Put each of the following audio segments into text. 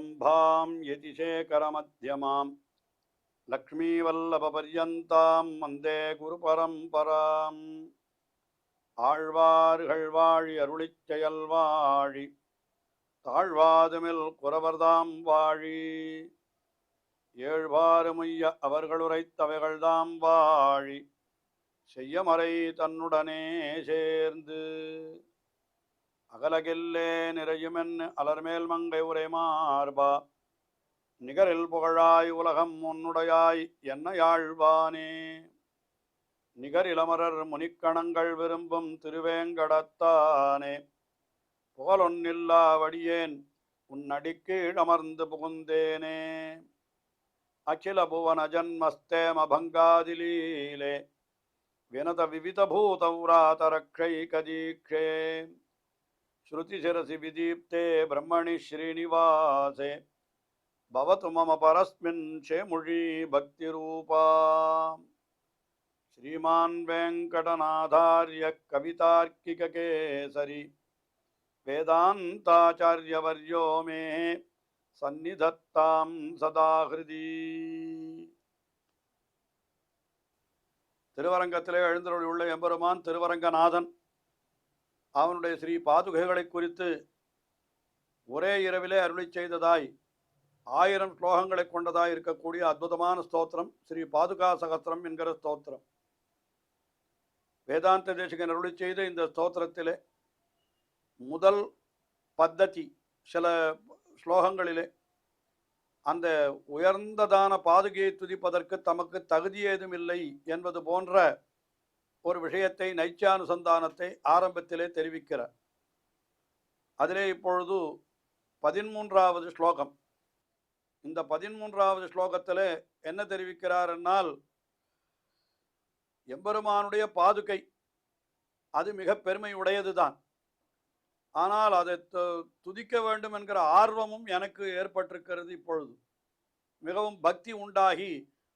சமாரம்பாம் யதிசேகரமத்யமாம் லக்ஷ்மீவல்லபபர்யந்தாம் வந்தே குரு பரம்பராம். ஆழ்வார்கள் வாழி அருளிச் செயல் வாழி தாழ்வாதுமில் குறவர்தாம் வாழி. ஏழ்வாறுமுய்ய அவர்களுரைத்தவைகள்தாம் வாழி செய்யமறை தன்னுடனே சேர்ந்து. அகலகில்லே நிறையுமென் அலர்மேல் மங்கை உரை மார்பா நிகரில் புகழாய் உலகம் உன்னுடையாய் என்ன யாழ்வானே. நிகரிலமரர் முனிக்கணங்கள் விரும்பும் திருவேங்கடத்தானே புகழொன்னில்லா வடியேன் உன்னடிக்கீழ் அமர்ந்து புகுந்தேனே. அகில புவன ஜன்மஸ்தேம பங்காதிலீலே வினத விவித பூதௌராத ரக்ஷைகதீக்ஷே. ஸ்ருதிசிரசி விதீப்தே பிரம்மணி ஸ்ரீனிவாசே பவது மம பரஸ்மின் ஷேமுழி பக்திரூபா. ஸ்ரீமான் வெங்கடநாதார்ய கவிதார்க்கிககேசரி வேதாந்தாச்சார்யவர்யோ மே சந்நிதத்தாம் சதாஹிருதி. திருவரங்கத்திலே எழுந்தருளியுள்ள எம்பெருமான் திருவரங்கநாதன் அவனுடைய ஸ்ரீ பாதுகைகளை குறித்து ஒரே இரவிலே அருளி செய்ததாய் 1000 ஸ்லோகங்களை கொண்டதாய் இருக்கக்கூடிய அற்புதமான ஸ்தோத்திரம் ஸ்ரீ பாதுகா சகஸ்திரம் என்கிற ஸ்தோத்திரம். வேதாந்த தேசிகன் அருளி செய்த இந்த ஸ்தோத்திரத்திலே முதல் பத்ததி சில ஸ்லோகங்களிலே அந்த உயர்ந்ததான பாதுகையை துதிப்பதற்கு தமக்கு தகுதி ஏதும் இல்லை என்பது போன்ற ஒரு விஷயத்தை நைச்சானுசந்தானத்தை ஆரம்பத்திலே தெரிவிக்கிறார். அதிலே இப்பொழுது 13வது ஸ்லோகம். இந்த 13வது ஸ்லோகத்திலே என்ன தெரிவிக்கிறார் என்னால், எம்பெருமானுடைய பாதுகை அது மிக பெருமை உடையதுதான். ஆனால் அதை துதிக்க வேண்டும் என்கிற ஆர்வமும் எனக்கு ஏற்பட்டிருக்கிறது. இப்பொழுது மிகவும் பக்தி உண்டாகி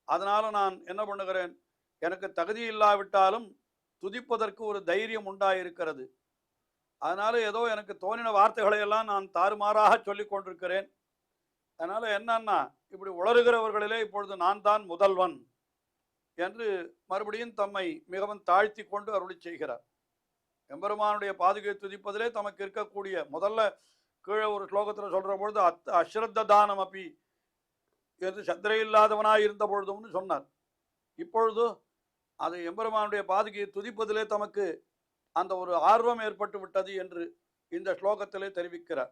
அதனால் நான் என்ன பண்ணுகிறேன், எனக்கு தகுதி இல்லாவிட்டாலும் துதிப்பதற்கு ஒரு தைரியம் உண்டாயிருக்கிறது. அதனால் ஏதோ எனக்கு தோணின வார்த்தைகளை எல்லாம் நான் தாறுமாறாக சொல்லி கொண்டிருக்கிறேன். அதனால் என்னன்னா, இப்படி உளறுகிறவர்களிலே இப்பொழுது நான் தான் முதல்வன் என்று மறுபடியும் தம்மை மிகவும் தாழ்த்தி கொண்டு அருளி செய்கிறார். எம்பெருமானுடைய பாதுகை துதிப்பதிலே தமக்கு இருக்கக்கூடிய முதல்ல கீழே ஒரு ஸ்லோகத்தில் சொல்கிற பொழுது அஸ்ரத்த தானம் அப்பி என்று சத்திரை இல்லாதவனாய் இருந்த பொழுதும்னு சொன்னார். இப்பொழுது அது எம்பெருமானுடைய பாதுகையை துதிப்பதிலே தமக்கு அந்த ஒரு ஆர்வம் ஏற்பட்டு விட்டது என்று இந்த ஸ்லோகத்திலே தெரிவிக்கிறார்.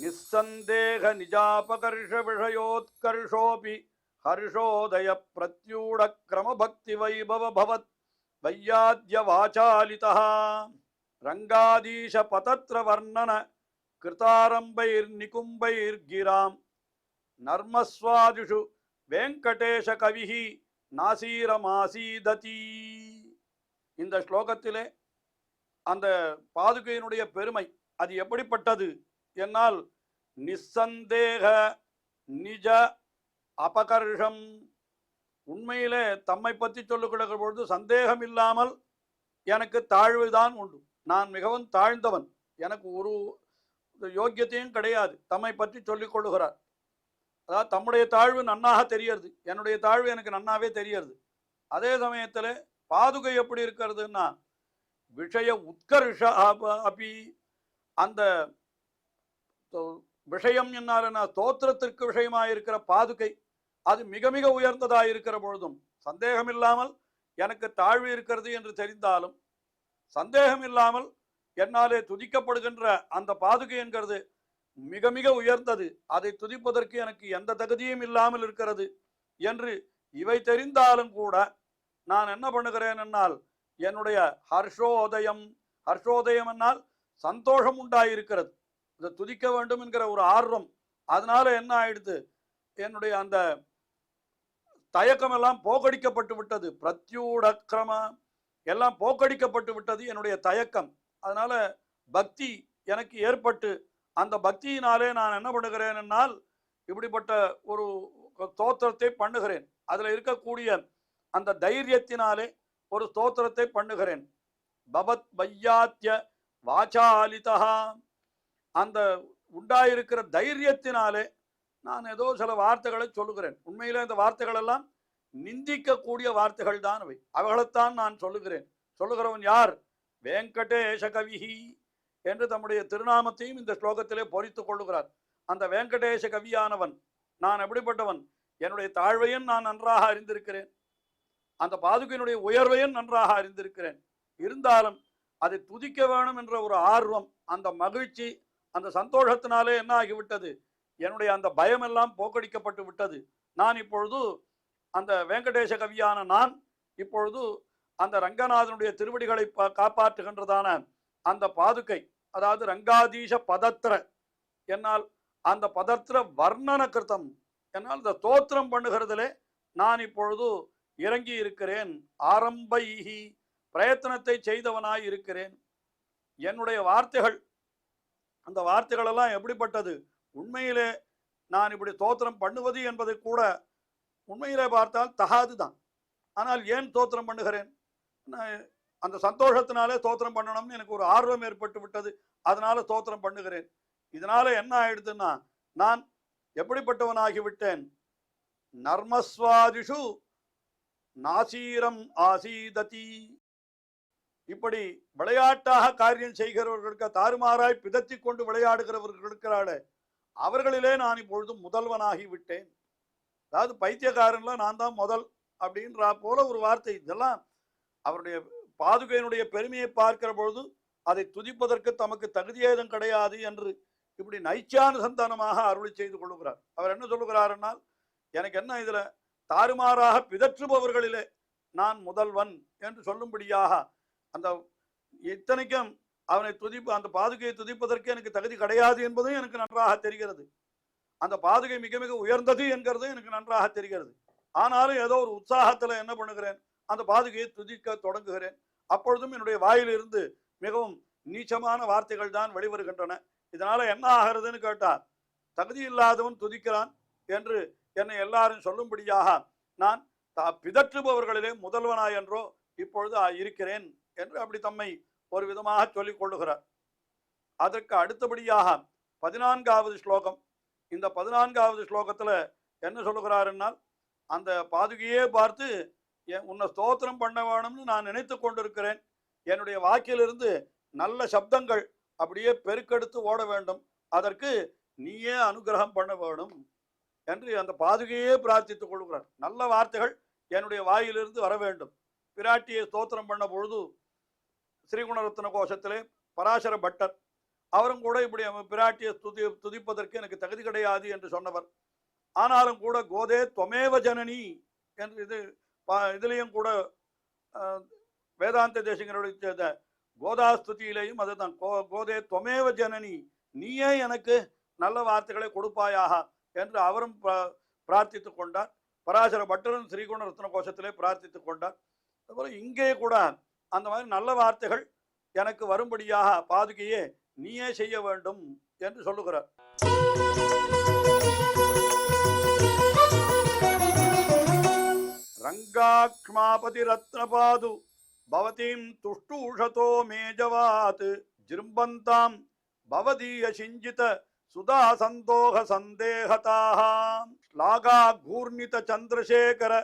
நிசந்தேக நிஜாபகர்ஷ விஷயோத்கர்ஷோபி ஹர்ஷோதய பிரத்யூட கிரம பக்தி வைபவ பவத் வையாத்ய வாசாலிதா ரங்காதீஷ பதத்ர வர்ணன கிருதாரம்பைர் நிகும்பைர் கிராம் நர்மஸ்வாதிஷு வெங்கடேஷ கவிஹி நாசீரமாசீததி. இந்த ஸ்லோகத்திலே அந்த பாதுகையினுடைய பெருமை அது எப்படிப்பட்டது என்னால், நிசந்தேக நிஜ அபகர்ஷம், உண்மையிலே தம்மை பற்றி சொல்லுகிற பொழுது சந்தேகம் இல்லாமல் எனக்கு தாழ்வுதான் உண்டு. நான் மிகவும் தாழ்ந்தவன், எனக்கு ஒரு யோக்கியத்தையும் கிடையாது. தம்மை பற்றி சொல்லிக் கொள்ளுகிறார். அதாவது தம்முடைய தாழ்வு நன்னாக தெரியறது, என்னுடைய தாழ்வு எனக்கு நன்னாவே தெரியறது. அதே சமயத்தில் பாதுகை எப்படி இருக்கிறதுன்னா, விஷய உத்கர்ஷ அப்பி, அந்த விஷயம் என்னால்னா ஸ்தோத்திரத்திற்கு விஷயமாக இருக்கிற பாதுகை அது மிக மிக உயர்ந்ததாக இருக்கிற பொழுதும் சந்தேகம் இல்லாமல் எனக்கு தாழ்வு இருக்கிறது என்று தெரிந்தாலும், சந்தேகம் இல்லாமல் என்னாலே துதிக்கப்படுகின்ற அந்த பாதுகை என்கிறது மிக மிக உயர்ந்தது. அதை துதிப்பதற்கு எனக்கு எந்த தகுதியும் இல்லாமல் இருக்கிறது என்று இவை தெரிந்தாலும் கூட நான் என்ன பண்ணுகிறேன் என்னால், என்னுடைய ஹர்ஷோதயம், ஹர்ஷோதயம் என்னால் சந்தோஷம் உண்டாயிருக்கிறது. இதை துதிக்க வேண்டும் என்கிற ஒரு ஆர்வம், அதனால என்ன ஆயிடுது, என்னுடைய அந்த தயக்கமெல்லாம் போக்கடிக்கப்பட்டு விட்டது. பிரத்யூடக்கிரம எல்லாம் போக்கடிக்கப்பட்டு விட்டது என்னுடைய தயக்கம். அதனால பக்தி எனக்கு ஏற்பட்டு அந்த பக்தியினாலே நான் என்ன பண்ணுகிறேன் என்னால், இப்படிப்பட்ட ஒரு ஸ்தோத்திரத்தை பண்ணுகிறேன். அதில் இருக்கக்கூடிய அந்த தைரியத்தினாலே ஒரு ஸ்தோத்திரத்தை பண்ணுகிறேன். பவத் வையாத்திய வாசாலிதா. அந்த உண்டாயிருக்கிற தைரியத்தினாலே நான் ஏதோ சில வார்த்தைகளை சொல்லுகிறேன். உண்மையிலே இந்த வார்த்தைகள் எல்லாம் நிந்திக்கக்கூடிய வார்த்தைகள் தான் அவை. அவைகளைத்தான் நான் சொல்லுகிறேன். சொல்லுகிறவன் யார்? வெங்கடேஷ கவிஹி என்று தம்முடைய திருநாமத்தையும் இந்த ஸ்லோகத்திலே பொறித்துக் கொள்ளுகிறார். அந்த வெங்கடேஷ கவியானவன் நான் எப்படிப்பட்டவன்? என்னுடைய தாழ்வையும் நான் நன்றாக அறிந்திருக்கிறேன், அந்த பாதுகையினுடைய உயர்வையும் நன்றாக அறிந்திருக்கிறேன். இருந்தாலும் அதை துதிக்க வேணும் என்ற ஒரு ஆர்வம், அந்த மகிழ்ச்சி, அந்த சந்தோஷத்தினாலே என்ன ஆகிவிட்டது? என்னுடைய அந்த பயமெல்லாம் போக்கடிக்கப்பட்டு விட்டது. நான் இப்பொழுது அந்த வெங்கடேஷ கவியான நான் இப்பொழுது அந்த ரங்கநாதனுடைய திருவடிகளை காப்பாற்றுகின்றதான அந்த பாதுகை, அதாவது ரங்காதீஷ பதத்திர, என்னால் அந்த பதத்திர வர்ணன கிருத்தம், என்னால் இந்த ஸ்தோத்திரம் பண்ணுகிறதிலே நான் இப்பொழுது இறங்கி இருக்கிறேன். ஆரம்பைஹி, பிரயத்தனத்தை செய்தவனாய் இருக்கிறேன். என்னுடைய வார்த்தைகள், அந்த வார்த்தைகள் எல்லாம் எப்படிப்பட்டது? உண்மையிலே நான் இப்படி ஸ்தோத்திரம் பண்ணுவது என்பதை கூட உண்மையிலே பார்த்தால் தகாதுதான். ஆனால் ஏன் ஸ்தோத்திரம் பண்ணுகிறேன்? அந்த சந்தோஷத்தினாலே ஸ்தோத்திரம் பண்ணணும்னு எனக்கு ஒரு ஆர்வம் ஏற்பட்டு விட்டது. அதனால ஸ்தோத்திரம் பண்ணுகிறேன். இதனால என்ன ஆயிடுதுன்னா, நான் எப்படிப்பட்டவனாகிவிட்டேன்? நர்மஸ்வாதிஷு நாசீரம் ஆசீததி. இப்படி விளையாட்டாக காரியம் செய்கிறவர்களுக்கு, தாறுமாறாய் பிதத்தி கொண்டு விளையாடுகிறவர்களுக்கு, அவர்களிலே நான் இப்பொழுது முதல்வனாகி விட்டேன். அதாவது பைத்தியக்காரன்ல நான் தான் முதல் அப்படின்ற போல ஒரு வார்த்தை. இதெல்லாம் அவருடைய பாதுகையினுடைய பெருமையை பார்க்கிற பொழுது அதை துதிப்பதற்கு தமக்கு தகுதியேதும் கிடையாது என்று இப்படி நைச்சானுசந்தானமாக அருளி செய்து கொள்ளுகிறார். அவர் என்ன சொல்லுகிறார் என்னால், எனக்கு என்ன இதுல தாறுமாறாக பிதற்றுபவர்களிலே நான் முதல்வன் என்று சொல்லும்படியாக, அந்த இத்தனைக்கும் அவனை அந்த பாதுகையை துதிப்பதற்கு எனக்கு தகுதி கிடையாது என்பதும் எனக்கு நன்றாக தெரிகிறது. அந்த பாதுகை மிக மிக உயர்ந்தது என்கிறதும் எனக்கு நன்றாக தெரிகிறது. ஆனாலும் ஏதோ ஒரு உற்சாகத்துல என்ன பண்ணுகிறேன், அந்த பாதுகையை துதிக்க தொடங்குகிறேன். அப்பொழுதும் என்னுடைய வாயிலிருந்து மிகவும் நீச்சமான வார்த்தைகள் தான் வெளிவருகின்றன. இதனால என்ன ஆகிறதுன்னு கேட்டா, தகுதி இல்லாதவன் துதிக்கிறான் என்று என்னை எல்லாரும் சொல்லும்படியாக நான் பிதற்றுபவர்களிலே முதல்வனாய் என்றோ இப்பொழுது இருக்கிறேன் என்று அப்படி தம்மை ஒரு விதமாக சொல்லிக் கொள்ளுகிறார். அதற்கு அடுத்தபடியாக 14வது ஸ்லோகம். இந்த 14வது ஸ்லோகத்துல என்ன சொல்லுகிறாருன்னால், அந்த பாதுகையே பார்த்து உன்னை ஸ்தோத்திரம் பண்ண வேணும்னு நான் நினைத்து கொண்டிருக்கிறேன். என்னுடைய வாக்கிலிருந்து நல்ல சப்தங்கள் அப்படியே பெருக்கெடுத்து ஓட வேண்டும். அதற்கு நீயே அனுகிரகம் பண்ண வேணும் என்று அந்த பாதுகையே பிரார்த்தித்துக் கொள்கிறார். நல்ல வார்த்தைகள் என்னுடைய வாயிலிருந்து வர வேண்டும். பிராட்டியை ஸ்தோத்திரம் பண்ண பொழுது ஸ்ரீகுணரத்ன கோஷத்திலே பராசர பட்டர் அவரும் கூட இப்படி பிராட்டியை துதிப்பதற்கு எனக்கு தகுதி கிடையாது என்று சொன்னவர். ஆனாலும் கூட கோதே துவமேவ ஜனனி என்று இதுலேயும் கூட வேதாந்த தேசிகனுடைய கோதாஸ்துதியிலையும் அதுதான், கோதே துவமேவ ஜனனி, நீயே எனக்கு நல்ல வார்த்தைகளை கொடுப்பாயாக என்று அவரும் பிரார்த்தித்துக் கொண்டார். பராசர பட்டரும் ஸ்ரீகுணரத்ன கோஷத்திலே பிரார்த்தித்துக் கொண்டார். அதுபோல இங்கே கூட அந்த மாதிரி நல்ல வார்த்தைகள் எனக்கு வரும்படியாக பாதுகையே நீயே செய்ய வேண்டும் என்று சொல்லுகிறார். ரங்காக்ஷ்மாபதி ரத்னபாது பவதீம் துஷ்டூஷதோ மேஜவாத் ஜிரும்பந்தாம் பவதீய சிஞ்சித சுதா சந்தோக சந்தேகதாக ஸ்லாகா கூர்ணித சந்திரசேகர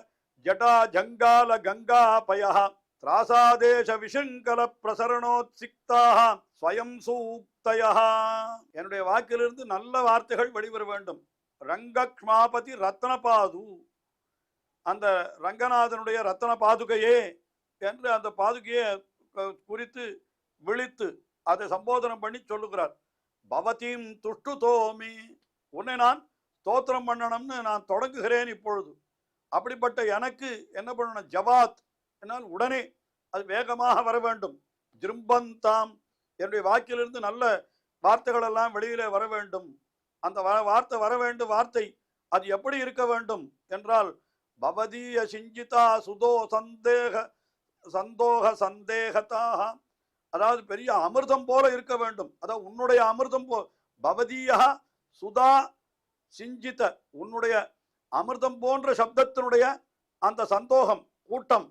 ஜடா ஜங்கால கங்காபயः திராசாதேச விஷங்கல பிரசரணோத்சிக்தாக ஸ்வயம் சூக்தயः. என்னுடைய வாக்கிலிருந்து நல்ல வார்த்தைகள் வெளிவர வேண்டும். ரங்கக்ஷ்மாபதி ரத்னபாது, அந்த ரங்கநாதனுடைய ரத்ன பாதுகையே என்று அந்த பாதுகையை குறித்து விழித்து அதை சம்போதனம் பண்ணி சொல்லுகிறார். பவதீம் துஷ்டு தோமி, உன்னை நான் ஸ்தோத்திரம் பண்ணணும்னு நான் தொடங்குகிறேன் இப்பொழுது. அப்படிப்பட்ட எனக்கு என்ன பண்ணணும்? ஜவாத், என்னால் உடனே அது வேகமாக வர வேண்டும். ஜிரும்பந்தாம், என்னுடைய வாக்கிலிருந்து நல்ல வார்த்தைகள் எல்லாம் வெளியிலே வர வேண்டும். அந்த வார்த்தை வர வேண்டும். வார்த்தை அது எப்படி இருக்க வேண்டும் என்றால், பவதீய சிஞ்சிதா சுதோ சந்தோக சந்தேகதாக, அதாவது பெரிய அமிர்தம் போல இருக்க வேண்டும். அதாவது உன்னுடைய அமிர்தம் பவதீயா சுதா சிஞ்சித, உன்னுடைய அமிர்தம் போன்ற சப்தத்தினுடைய அந்த சந்தோகம் கூட்டம்,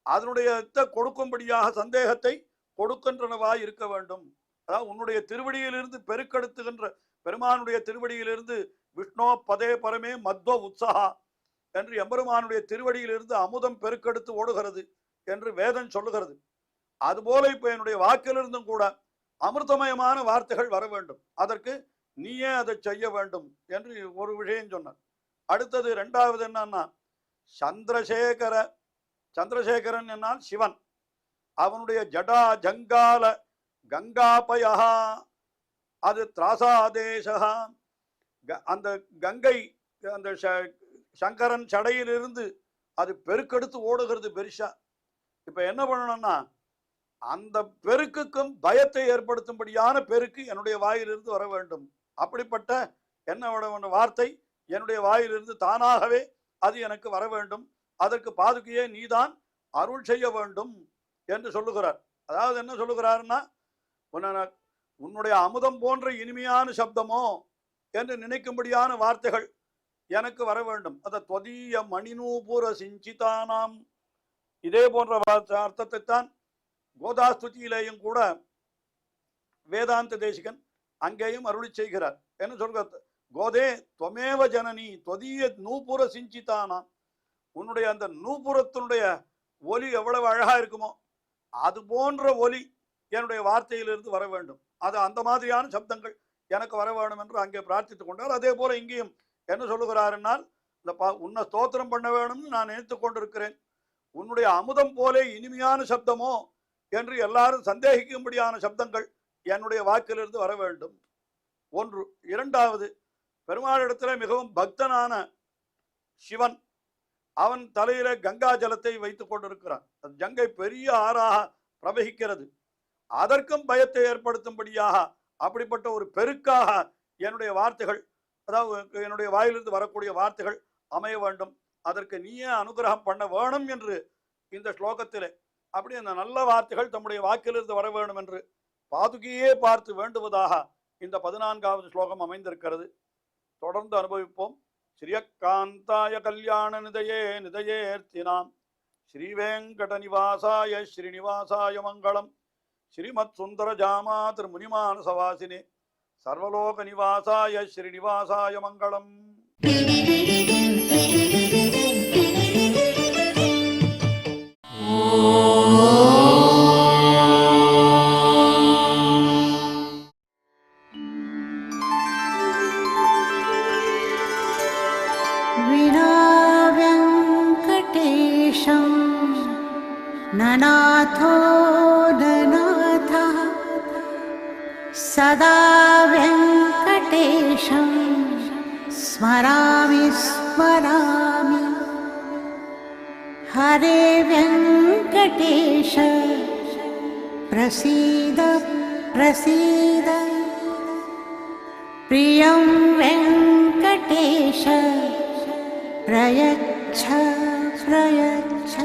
அதனுடைய கொடுக்கும்படியாக, சந்தேகத்தை கொடுக்கின்றனவாய் இருக்க வேண்டும். அதாவது உன்னுடைய திருவடியிலிருந்து பெருக்கெடுத்துகின்ற பெருமானுடைய திருவடியிலிருந்து விஷ்ணோ பதே பரமே மத்வ உற்சாகா என்று எம்பெருமானுடைய திருவடியிலிருந்து அமுதம் பெருக்கெடுத்து ஓடுகிறது என்று வேதம் சொல்லுகிறது. அதுபோல இப்ப என்னுடைய வாக்கிலிருந்தும் கூட அமிர்தமயமான வார்த்தைகள் வர வேண்டும். அதற்கு நீயே அதை செய்ய வேண்டும் என்று ஒரு விஷயம் சொன்னார். அடுத்தது இரண்டாவது என்னன்னா, சந்திரசேகரன் என்னால் சிவன், அவனுடைய ஜடா ஜங்கால கங்காபயா அது திராசாதேசா, அந்த கங்கை அந்த சங்கரன் சடையிலிருந்து அது பெருக்கெடுத்து ஓடுகிறது பெருசா. இப்ப என்ன பண்ணணும்னா, அந்த பெருக்குக்கும் பயத்தை ஏற்படுத்தும்படியான பெருக்கு என்னுடைய வாயிலிருந்து வர வேண்டும். அப்படிப்பட்ட என்ன வார்த்தை என்னுடைய வாயிலிருந்து தானாகவே அது எனக்கு வர வேண்டும். அதற்கு பாதுகையே நீதான் அருள் செய்ய வேண்டும் என்று சொல்லுகிறார். அதாவது என்ன சொல்லுகிறாருன்னா, உன்னுடைய அமுதம் போன்ற இனிமையான சப்தமோ என்று நினைக்கும்படியான வார்த்தைகள் எனக்கு வர வேண்டும். அத தொதிய மணிநூபுர சிஞ்சிதானாம், இதே போன்ற அர்த்தத்தை தான் கோதாஸ்துதியிலேயும் கூட வேதாந்த தேசிகன் அங்கேயும் அருளி செய்கிறார். என்ன சொல்கிறார்? கோதே துவமேவ ஜனனி தொதிய நூபுர சிஞ்சிதானாம், உன்னுடைய அந்த நூபுரத்தினுடைய ஒலி எவ்வளவு அழகா இருக்குமோ அது போன்ற ஒலி என்னுடைய வார்த்தையிலிருந்து வர வேண்டும். அது அந்த மாதிரியான சப்தங்கள் எனக்கு வர வேண்டும் என்று அங்கே பிரார்த்தித்துக் கொண்டார். அதே போல இங்கேயும் என்ன சொல்லுகிறார் என்னால், இந்த உன்னை ஸ்தோத்திரம் பண்ண வேணும்னு நான் நினைத்து கொண்டிருக்கிறேன். உன்னுடைய அமுதம் போலே இனிமையான சப்தமோ என்று எல்லாரும் சந்தேகிக்கும்படியான சப்தங்கள் என்னுடைய வாக்கிலிருந்து வர வேண்டும். ஒன்று. இரண்டாவது, பெருமாளிடத்துல மிகவும் பக்தனான சிவன், அவன் தலையில கங்கா ஜலத்தை வைத்துக் கொண்டிருக்கிறான். அது கங்கை பெரிய ஆறாக பிரவகிக்கிறது. அதற்கும் பயத்தை ஏற்படுத்தும்படியாக அப்படிப்பட்ட ஒரு பெருக்காக என்னுடைய வார்த்தைகள், அதாவது என்னுடைய வாயிலிருந்து வரக்கூடிய வார்த்தைகள் அமைய வேண்டும். அதற்கு நீயே அனுகிரகம் பண்ண வேணும் என்று இந்த ஸ்லோகத்திலே அப்படி அந்த நல்ல வார்த்தைகள் தம்முடைய வாக்கிலிருந்து வர வேண்டும் என்று பாதுகையே பார்த்து வேண்டுவதாக இந்த 14வது ஸ்லோகம் அமைந்திருக்கிறது. தொடர்ந்து அனுபவிப்போம். ஸ்ரீயக்காந்தாய கல்யாண நிதயே நிதயேர்த்தினாம் ஸ்ரீவேங்கட நிவாசாய ஸ்ரீனிவாசாய மங்களம். ஸ்ரீமத் சுந்தர ஜாமா திருமுனிமான சவாசினே சர்வலோக நிவாசாய ஸ்ரீனிவாசாய மங்களம். ननाथो ननाथः सदा वेङ्कटेशं स्मरामि स्मरामि. हरे वेङ्कटेश प्रसीद प्रसीद. प्रियं वेङ्कटेश प्रयच्छ प्रयच्छ.